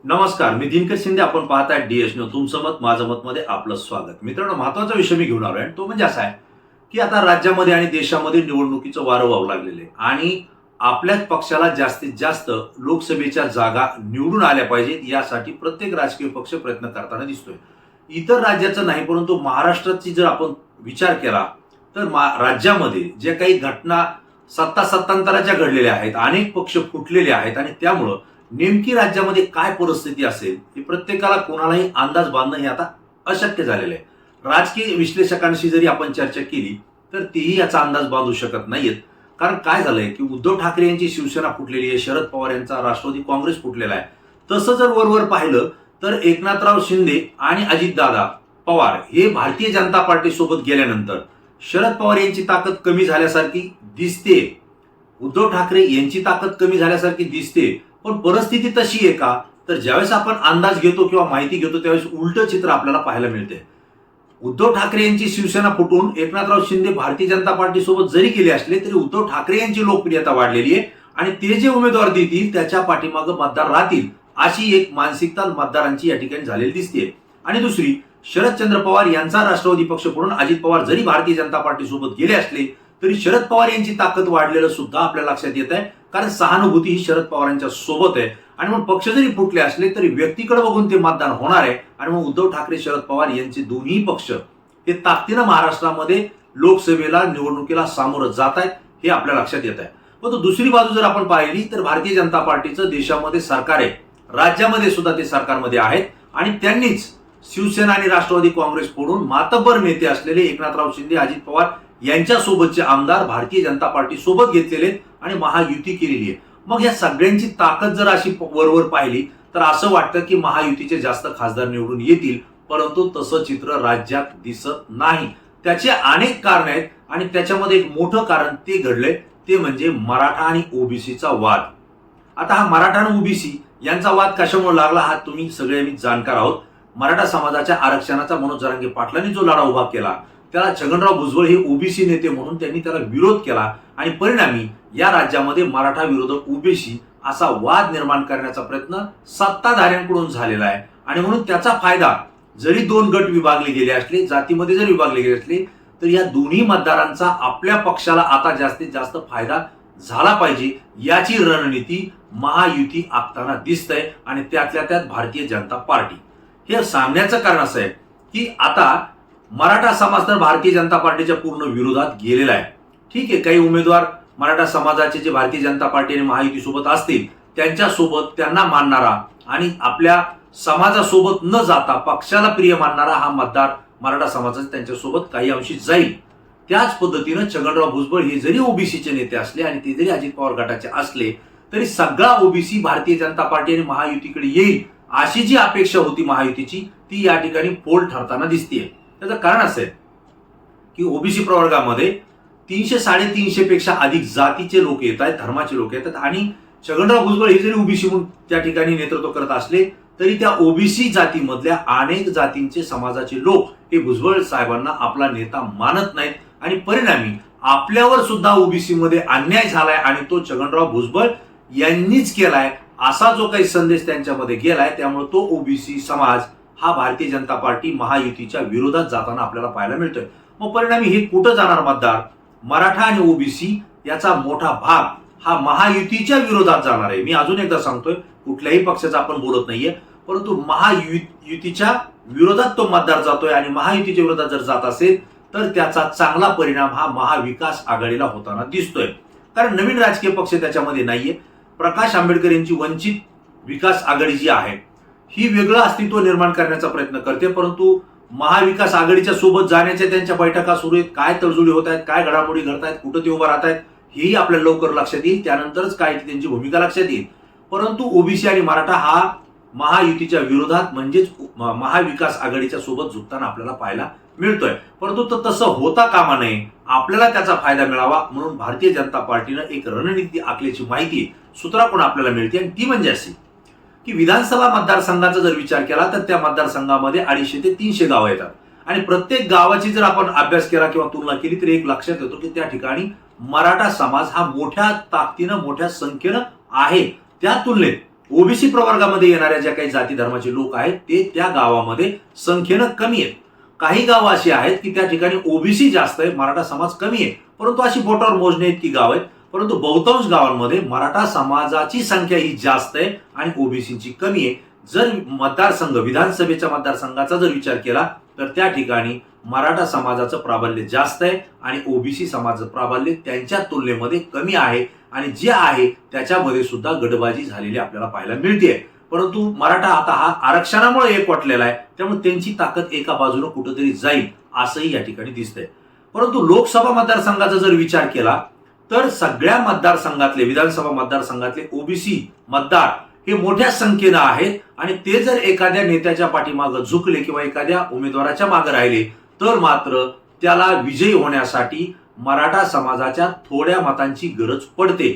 नमस्कार, मी दिनकर शिंदे. आपण पाहताय डीएस न्यूज. तुमचं मत माझं मत मध्ये आपलं स्वागत. मित्रांनो, महत्वाचा विषय मी घेऊन आलोय. तो म्हणजे असा आहे की आता राज्यामध्ये आणि देशामध्ये निवडणुकीचं वारं वाहू लागलेलं आहे आणि आपल्याच पक्षाला जास्तीत जास्त लोकसभेच्या जागा निवडून आल्या पाहिजेत यासाठी प्रत्येक राजकीय पक्ष प्रयत्न करताना दिसतोय. इतर राज्याचं नाही, परंतु महाराष्ट्राची जर आपण विचार केला तर राज्यामध्ये जे काही घटना सत्तांतराच्या घडलेल्या आहेत, अनेक पक्ष फुटलेले आहेत आणि त्यामुळं नेमकी राज्यामध्ये काय परिस्थिती असेल हे प्रत्येकाला कोणालाही अंदाज बांधणं हे आता अशक्य झालेलं आहे. राजकीय विश्लेषकांशी जरी आपण चर्चा केली तर तेही याचा अंदाज बांधू शकत नाहीयेत. कारण काय झालंय की उद्धव ठाकरे यांची शिवसेना फुटलेली आहे, शरद पवार यांचा राष्ट्रवादी काँग्रेस फुटलेला आहे. तसं जर वरवर पाहिलं तर एकनाथराव शिंदे आणि अजितदादा पवार हे भारतीय जनता पार्टी सोबत गेल्यानंतर शरद पवार यांची ताकद कमी झाल्यासारखी दिसते, उद्धव ठाकरे यांची ताकद कमी झाल्यासारखी दिसते. पण परिस्थिती तशी आहे का? तर ज्यावेळेस आपण अंदाज घेतो किंवा माहिती घेतो त्यावेळेस उलट चित्र आपल्याला पाहायला मिळते. उद्धव ठाकरे यांची शिवसेना फुटून एकनाथराव शिंदे भारतीय जनता पार्टी सोबत जरी गेले असले तरी उद्धव ठाकरे यांची लोकप्रियता वाढलेली आहे आणि ते जे उमेदवार देतील त्याच्या पाठीमागे मतदार राहतील अशी एक मानसिकता मतदारांची या ठिकाणी झालेली दिसते. आणि दुसरी, शरदचंद्र पवार यांचा राष्ट्रवादी पक्ष फुटून अजित पवार जरी भारतीय जनता पार्टी सोबत गेले असले तरी शरद पवार यांची ताकद वाढलेलं सुद्धा आपल्या लक्षात येत आहे. कारण सहानुभूती ही शरद पवारांच्या सोबत आहे आणि मग पक्ष जरी फुटले असले तरी व्यक्तीकडे बघून ते मतदान होणार आहे. आणि मग उद्धव ठाकरे शरद पवार यांचे दोन्ही पक्ष हे ताकदीनं महाराष्ट्रामध्ये लोकसभेला निवडणुकीला सामोरं जात आहेत हे आपल्या लक्षात येत आहे. पण दुसरी बाजू जर आपण पाहिली तर भारतीय जनता पार्टीचं देशामध्ये सरकार आहे, राज्यामध्ये सुद्धा ते सरकारमध्ये आहेत आणि त्यांनीच शिवसेना आणि राष्ट्रवादी काँग्रेस फोडून मातब्बर नेते असलेले एकनाथराव शिंदे, अजित पवार यांच्या सोबतचे आमदार भारतीय जनता पार्टी सोबत घेतलेले आणि महायुती केलेली आहे. मग या सगळ्यांची ताकद जर अशी वरवर पाहिली तर असं वाटतं की महायुतीचे जास्त खासदार निवडून येतील, परंतु तसं चित्र राज्यात दिसत नाही. त्याचे अनेक कारण आहेत आणि त्याच्यामध्ये एक मोठं कारण ते घडलंय ते म्हणजे मराठा आणि ओबीसीचा वाद. आता हा मराठा आणि ओबीसी यांचा वाद कशामुळे लागला हा तुम्ही सगळे मी जाणकार आहोत. मराठा समाजाच्या आरक्षणाचा मनोज जरांगे पाटलांनी जो लढा उभा केला त्याला छगनराव भुजबळ हे ओबीसी नेते म्हणून त्यांनी त्याला विरोध केला आणि परिणामी या राज्यामध्ये मराठा विरोधक ओबीसी असा वाद निर्माण करण्याचा प्रयत्न सत्ताधाऱ्यांकडून झालेला आहे. आणि म्हणून त्याचा फायदा जरी दोन गट विभागले गेले असले, जातीमध्ये जरी विभागले गेले असले तर या दोन्ही मतदारांचा आपल्या पक्षाला आता जास्तीत जास्त फायदा झाला पाहिजे याची रणनीती महायुती आखताना दिसतंय आणि त्यातल्या त्यात भारतीय जनता पार्टी. हे सांगण्याचं कारण असं आहे की आता मराठा समाज तर भारतीय जनता पार्टीच्या पूर्ण विरोधात गेलेला आहे. ठीक आहे, काही उमेदवार मराठा समाजाचे जे भारतीय जनता पार्टी आणि महायुती सोबत असतील त्यांच्यासोबत त्यांना मानणारा आणि आपल्या समाजासोबत न जाता पक्षाला प्रिय मानणारा हा मतदार मराठा समाजाचा त्यांच्यासोबत काही अंशी जाईल. त्याच पद्धतीनं छगनराव भुजबळ हे जरी ओबीसीचे नेते असले आणि ते जरी अजित पवार गटाचे असले तरी सगळा ओबीसी भारतीय जनता पार्टी आणि महायुतीकडे येईल अशी जी अपेक्षा होती महायुतीची ती या ठिकाणी पोल ठरताना दिसतेय. त्याचं कारण असं आहे की ओबीसी प्रवर्गामध्ये 300-350 पेक्षा अधिक जातीचे लोक येत आहेत, धर्माचे लोक येतात आणि छगनराव भुजबळ हे जरी ओबीसी म्हणून त्या ठिकाणी नेतृत्व करत असले तरी त्या ओबीसी जातीमधल्या अनेक जातींचे समाजाचे लोक हे भुजबळ साहेबांना आपला नेता मानत नाहीत आणि परिणामी आपल्यावर सुद्धा ओबीसी मध्ये अन्याय झालाय आणि तो छगनराव भुजबळ यांनीच केलाय असा जो काही संदेश त्यांच्यामध्ये गेलाय. त्यामुळे तो ओबीसी समाज हा भारतीय जनता पार्टी महायुतीच्या विरोधात जाताना आपल्याला पाहायला मिळतोय. मग परिणामी हे कुठं जाणार मतदार? मराठा आणि ओबीसी याचा मोठा भाग हा महायुतीच्या विरोधात जाणार आहे. मी अजून एकदा सांगतोय, कुठल्याही पक्षाचा आपण बोलत नाहीये, परंतु महायुतीच्या विरोधात तो मतदार जातोय आणि महायुतीच्या विरोधात जर जात असेल तर त्याचा चांगला परिणाम हा महाविकास आघाडीला होताना दिसतोय. कारण नवीन राजकीय पक्ष त्याच्यामध्ये नाहीये. प्रकाश आंबेडकर यांची वंचित विकास आघाडी जी आहे ही वेगळं अस्तित्व निर्माण करण्याचा प्रयत्न करते, परंतु महाविकास आघाडीच्या सोबत जाण्याच्या त्यांच्या बैठका सुरू आहेत, काय तडजोडी होत आहेत, काय घडामोडी घडत आहेत, कुठं ते उभं राहत आहेत हेही आपल्याला लवकर लक्षात येईल. त्यानंतरच काय त्यांची भूमिका लक्षात येईल. परंतु ओबीसी आणि मराठा हा महायुतीच्या विरोधात म्हणजेच महाविकास आघाडीच्या सोबत झुकताना आपल्याला पाहायला मिळतोय. परंतु तसं होता कामा नये, आपल्याला त्याचा फायदा मिळावा म्हणून भारतीय जनता पार्टीनं एक रणनीती आखल्याची माहिती सूत्राकडून आपल्याला मिळते आणि ती म्हणजे अशी की विधानसभा मतदारसंघाचा जर विचार केला तर त्या मतदारसंघामध्ये 250 ते 300 गावं येतात आणि प्रत्येक गावाची जर आपण अभ्यास केला किंवा तुलना केली तर एक लक्षात येतो की त्या ठिकाणी मराठा समाज हा मोठ्या ताकदीनं मोठ्या संख्येनं आहे. त्या तुलनेत ओबीसी प्रवर्गामध्ये येणाऱ्या ज्या काही जाती धर्माचे लोक आहेत ते त्या गावामध्ये संख्येनं कमी आहेत. काही गावं अशी आहेत की त्या ठिकाणी ओबीसी जास्त आहे, मराठा समाज कमी आहे, परंतु अशी बोटावर मोजणे इतकी गाव आहेत. परंतु बहुतांश गावांमध्ये मराठा समाजाची संख्या ही जास्त आहे आणि ओबीसीची कमी आहे. जर मतदारसंघ विधानसभेच्या मतदारसंघाचा जर विचार केला तर त्या ठिकाणी मराठा समाजाचं प्राबल्य जास्त आहे आणि ओबीसी समाजाचं प्राबल्य त्यांच्या तुलनेमध्ये कमी आहे आणि जे आहे त्याच्यामध्ये सुद्धा गडबाजी झालेली आपल्याला पाहायला मिळते. परंतु मराठा आता हा आरक्षणामुळे एकवटलेला आहे, त्यामुळे त्यांची ताकद एका बाजूने कुठेतरी जाईल असंही या ठिकाणी दिसतंय. परंतु लोकसभा मतदारसंघाचा जर विचार केला तर सगळ्या मतदारसंघातले विधानसभा मतदारसंघातले ओबीसी मतदार हे मोठ्या संख्येनं आहेत आणि ते जर एखाद्या नेत्याच्या पाठीमागं झुकले किंवा एखाद्या उमेदवाराच्या मागे राहिले तर मात्र त्याला विजयी होण्यासाठी मराठा समाजाच्या थोड्या मतांची गरज पडते.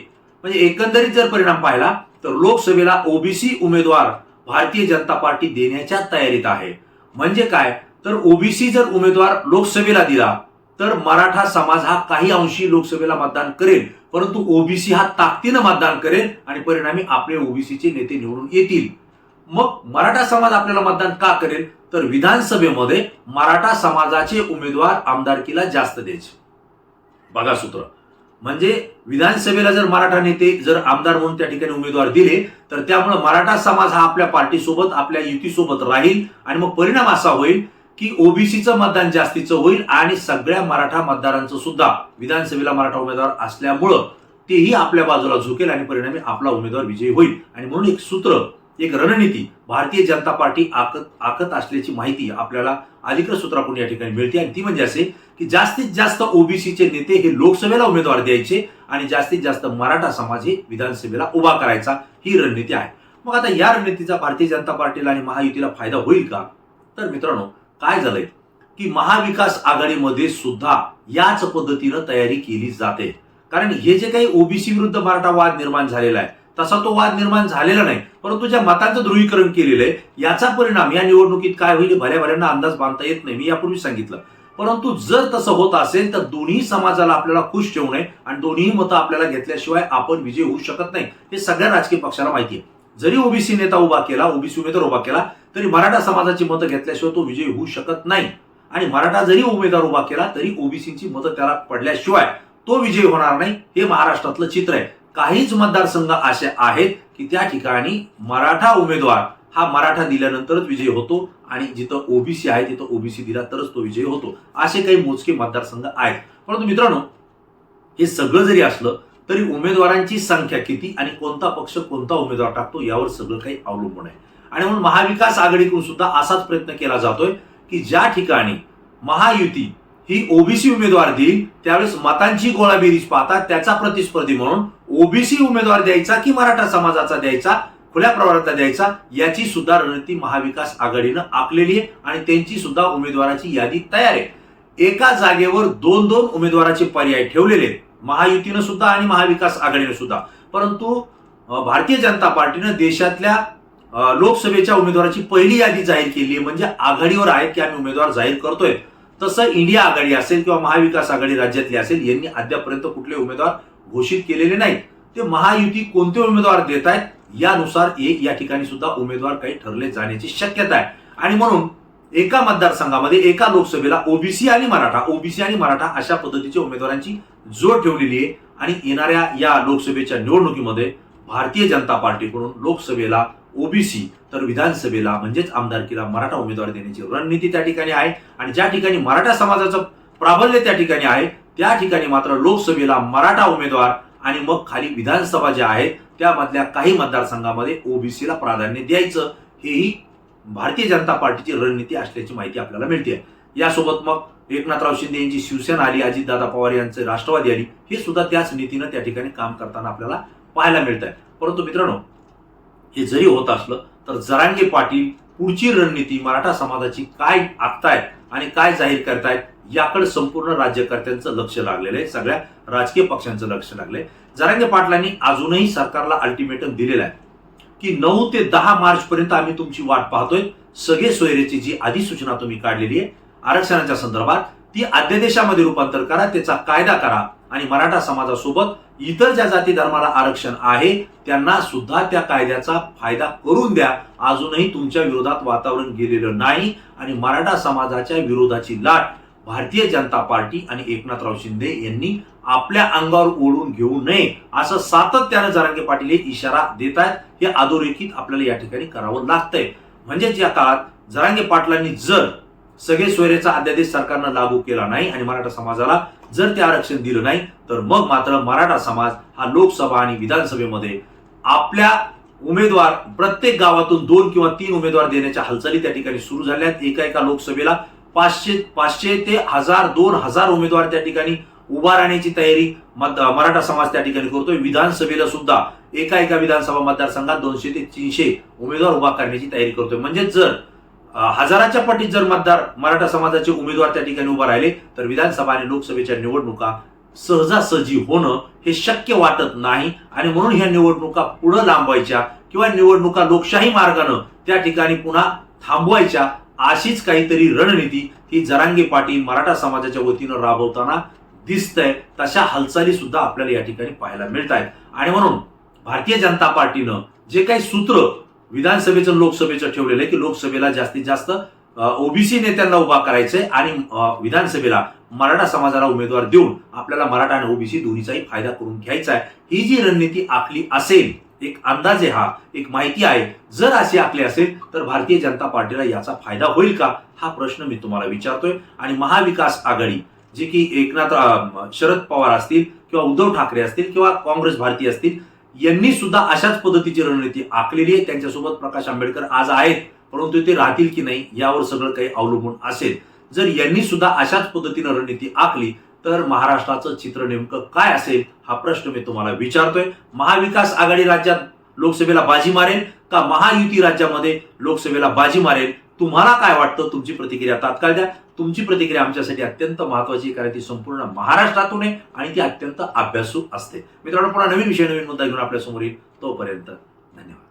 म्हणजे एकंदरीत जर परिणाम पाहिला तर लोकसभेला ओबीसी उमेदवार भारतीय जनता पार्टी देण्याच्या तयारीत आहे. म्हणजे काय तर ओबीसी जर उमेदवार लोकसभेला दिला तर मराठा समाज हा काही अंशी लोकसभेला मतदान करेल, परंतु ओबीसी हा ताकदीनं मतदान करेल आणि परिणामी आपले ओबीसीचे नेते निवडून येतील. मग मराठा समाज आपल्याला मतदान का करेल तर विधानसभेमध्ये मराठा समाजाचे उमेदवार आमदारकीला जास्त द्यायचे. बघा सूत्र, म्हणजे विधानसभेला जर मराठा नेते जर आमदार म्हणून त्या ठिकाणी उमेदवार दिले तर त्यामुळे मराठा समाज हा आपल्या पार्टीसोबत आपल्या युतीसोबत राहील आणि मग परिणाम असा होईल की ओबीसीचं मतदान जास्तीचं होईल आणि सगळ्या मराठा मतदारांचं सुद्धा विधानसभेला मराठा उमेदवार असल्यामुळं तेही आपल्या बाजूला झुकेल आणि परिणामी आपला उमेदवार विजयी होईल. आणि म्हणून एक सूत्र, एक रणनीती भारतीय जनता पार्टी आखत असल्याची माहिती आपल्याला अधिकृत सूत्राकडून या ठिकाणी मिळते आणि ती म्हणजे असे की जास्तीत जास्त ओबीसीचे नेते हे लोकसभेला उमेदवार द्यायचे आणि जास्तीत जास्त मराठा समाज हे विधानसभेला उभा करायचा, ही रणनीती आहे. मग आता या रणनीतीचा भारतीय जनता पार्टीला आणि महायुतीला फायदा होईल का? तर मित्रांनो, काय झालंय की महाविकास आघाडीमध्ये सुद्धा याच पद्धतीनं तयारी केली जाते. कारण हे जे काही ओबीसी विरुद्ध मराठा वाद निर्माण झालेला आहे तसा तो वाद निर्माण झालेला नाही, परंतु ज्या मतांचं ध्रुवीकरण केलेलं आहे याचा परिणाम या निवडणुकीत काय होईल भल्या अंदाज बांधता येत नाही, मी यापूर्वी सांगितलं. परंतु जर तसं होत असेल तर दोन्ही समाजाला आपल्याला खुश ठेवू नये आणि दोन्ही मतं आपल्याला घेतल्याशिवाय आपण विजय होऊ शकत नाही, हे सगळ्या राजकीय पक्षाला माहिती आहे. जरी ओबीसी नेता उभा केला, ओबीसी उमेदवार उभा केला तरी मराठा समाजाची मतं घेतल्याशिवाय तो विजयी होऊ शकत नाही आणि मराठा जरी उमेदवार उभा केला तरी ओबीसीची मतं त्याला पडल्याशिवाय तो विजयी होणार नाही. हे महाराष्ट्रातलं चित्र आहे. काहीच मतदारसंघ असे आहेत की त्या ठिकाणी मराठा उमेदवार हा मराठा दिल्यानंतरच विजयी होतो आणि जिथं ओबीसी आहे तिथं ओबीसी दिला तरच तो विजयी होतो, असे काही मोजके मतदारसंघ आहेत. परंतु मित्रांनो, हे सगळं जरी असलं तरी उमेदवारांची संख्या किती आणि कोणता पक्ष कोणता उमेदवार टाकतो यावर सगळं काही अवलंबून आहे. आणि म्हणून महाविकास आघाडीकडून सुद्धा असाच प्रयत्न केला जातोय की ज्या ठिकाणी महायुती ही ओबीसी उमेदवार देईल त्यावेळेस मतांची गोळाबेरीज पाहता त्याचा प्रतिस्पर्धी म्हणून ओबीसी उमेदवार द्यायचा की मराठा समाजाचा द्यायचा, खुल्या प्रवर्गाचा द्यायचा, याची सुद्धा रणनीती महाविकास आघाडीनं आखलेली आहे आणि त्यांची सुद्धा उमेदवाराची यादी तयार आहे. एका जागेवर दोन दोन उमेदवाराचे पर्याय ठेवलेले आहेत महायुतीनं सुद्धा आणि महाविकास आघाडीनं सुद्धा. परंतु भारतीय जनता पार्टीनं देशातल्या लोकसभेच्या उमेदवाराची पहिली यादी जाहीर केली आहे, म्हणजे आघाडीवर आहे की आम्ही उमेदवार जाहीर करतोय. तसं इंडिया आघाडी असेल किंवा महाविकास आघाडी राज्यातली असेल यांनी अद्यापर्यंत कुठले उमेदवार घोषित केलेले नाहीत. ते महायुती कोणते उमेदवार देत आहेत यानुसार या ठिकाणी सुद्धा उमेदवार काही ठरले जाण्याची शक्यता आहे. आणि म्हणून एका मतदारसंघामध्ये एका लोकसभेला ओबीसी आणि मराठा अशा पद्धतीच्या उमेदवारांची जोड ठेवलेली आहे. आणि येणाऱ्या या लोकसभेच्या निवडणुकीमध्ये भारतीय जनता पार्टीकडून लोकसभेला ओबीसी तर विधानसभेला म्हणजेच आमदारकीला मराठा उमेदवार देण्याची रणनीती त्या ठिकाणी आहे. आणि ज्या ठिकाणी मराठा समाजाचं प्राबल्य त्या ठिकाणी आहे त्या ठिकाणी मात्र लोकसभेला मराठा उमेदवार आणि मग खाली विधानसभा ज्या आहेत त्यामधल्या काही मतदारसंघामध्ये ओबीसीला प्राधान्य द्यायचं, हेही भारतीय जनता पार्टीची रणनीती असल्याची माहिती आपल्याला मिळते. यासोबत मग एकनाथराव शिंदे यांची शिवसेना आली, अजितदादा पवार यांचे राष्ट्रवादी आली, हे सुद्धा त्याच नीतीनं त्या ठिकाणी काम करताना आपल्याला पाहायला मिळत आहे. परंतु मित्रांनो, हे जरी होत असलं तर जरांगे पाटील पुढची रणनीती मराठा समाजाची काय आखतायत आणि काय जाहीर करतायत याकडे संपूर्ण राज्यकर्त्यांचं लक्ष लागलेलं आहे, सगळ्या राजकीय पक्षांचं लक्ष लागलंय. जरांगे पाटलांनी अजूनही सरकारला अल्टिमेटम दिलेलं आहे की 9 ते 10 मार्च पर्यंत आम्ही तुमची वाट पाहतोय. सगळे सोयरेची जी अधिसूचना तुम्ही काढलेली आहे आरक्षणाच्या संदर्भात ती अध्यादेशामध्ये रूपांतर करा, त्याचा कायदा करा आणि मराठा समाजासोबत इतर ज्या जाती धर्माला आरक्षण आहे त्यांना सुद्धा त्या कायद्याचा फायदा करून द्या. अजूनही तुमच्या विरोधात वातावरण गेलेलं नाही आणि मराठा समाजाच्या विरोधाची लाट भारतीय जनता पार्टी आणि एकनाथराव शिंदे यांनी आपल्या अंगावर ओढून घेऊ नये असं सातत्यानं जरांगे पाटील हे इशारा देत आहेत. हे अधोरेखित आपल्याला या ठिकाणी करावं लागतंय. म्हणजेच या काळात जरांगे पाटलांनी जर सगळे सोयरेचा अध्यादेश सरकारनं लागू केला नाही आणि मराठा समाजाला जर ते आरक्षण दिलं नाही तर मग मात्र मराठा समाज हा लोकसभा आणि विधानसभेमध्ये आपल्या उमेदवार प्रत्येक गावातून 2 किंवा 3 उमेदवार देण्याच्या हालचाली त्या ठिकाणी सुरू झाल्या आहेत. एका लोकसभेला 500 ते 1000-2000 उमेदवार त्या ठिकाणी उभा राहण्याची तयारी मराठा समाज त्या ठिकाणी करतोय. विधानसभेला सुद्धा एका विधानसभा मतदारसंघात 200 ते 300 उमेदवार उभा करण्याची तयारी करतोय. म्हणजे जर हजाराच्या पटीत जर मराठा समाजाचे उमेदवार त्या ठिकाणी उभा राहिले तर विधानसभा आणि लोकसभेच्या निवडणुका सहजासहजी होणं हे शक्य वाटत नाही आणि म्हणून ह्या निवडणुका पुढे लांबवायच्या किंवा निवडणुका लोकशाही मार्गानं त्या ठिकाणी पुन्हा थांबवायच्या अशीच काहीतरी रणनीती ही जरांगे पाटील मराठा समाजाच्या वतीनं राबवताना दिसतंय. तशा हालचाली सुद्धा आपल्याला या ठिकाणी पाहायला मिळत आहेत आणि म्हणून भारतीय जनता पार्टीनं जे काही सूत्र विधानसभेचं लोकसभेचं ठेवलेलं आहे की लोकसभेला जास्तीत जास्त ओबीसी नेत्यांना उभा करायचंय आणि विधानसभेला मराठा समाजाला उमेदवार देऊन आपल्याला मराठा आणि ओबीसी दोन्हीचाही फायदा करून घ्यायचा आहे. ही जी रणनीती आखली असेल, एक अंदाज आहे, हा एक माहिती आहे, जर अशी आखली असेल तर भारतीय जनता पार्टीला याचा फायदा होईल का हा प्रश्न मी तुम्हाला विचारतोय. आणि महाविकास आघाडी जे की शरद पवार असतील किंवा उद्धव ठाकरे असतील किंवा काँग्रेस भारती असतील यांनी सुद्धा अशाच पद्धतीची रणनीती आखलेली आहे. त्यांच्यासोबत प्रकाश आंबेडकर आज आहेत परंतु ते राहतील की नाही यावर सगळं काही अवलंबून असेल. जर यांनी सुद्धा अशाच पद्धतीनं रणनीती आखली तर महाराष्ट्राचं चित्र नेमकं काय असेल हा प्रश्न मी तुम्हाला विचारतोय. महाविकास आघाडी राज्यात लोकसभेला बाजी मारेल का महायुती राज्यामध्ये लोकसभेला बाजी मारेल? तुम्हाला काय वाटतं? तुमची प्रतिक्रिया तात्काळ द्या. तुमची प्रतिक्रिया आमच्यासाठी अत्यंत महत्वाची, कारण ती संपूर्ण महाराष्ट्रातून आहे आणि ती अत्यंत अभ्यासू असते. मित्रांनो, पुन्हा नवीन विषय नवीन मुद्दा घेऊन आपल्या समोर येईल. तोपर्यंत धन्यवाद.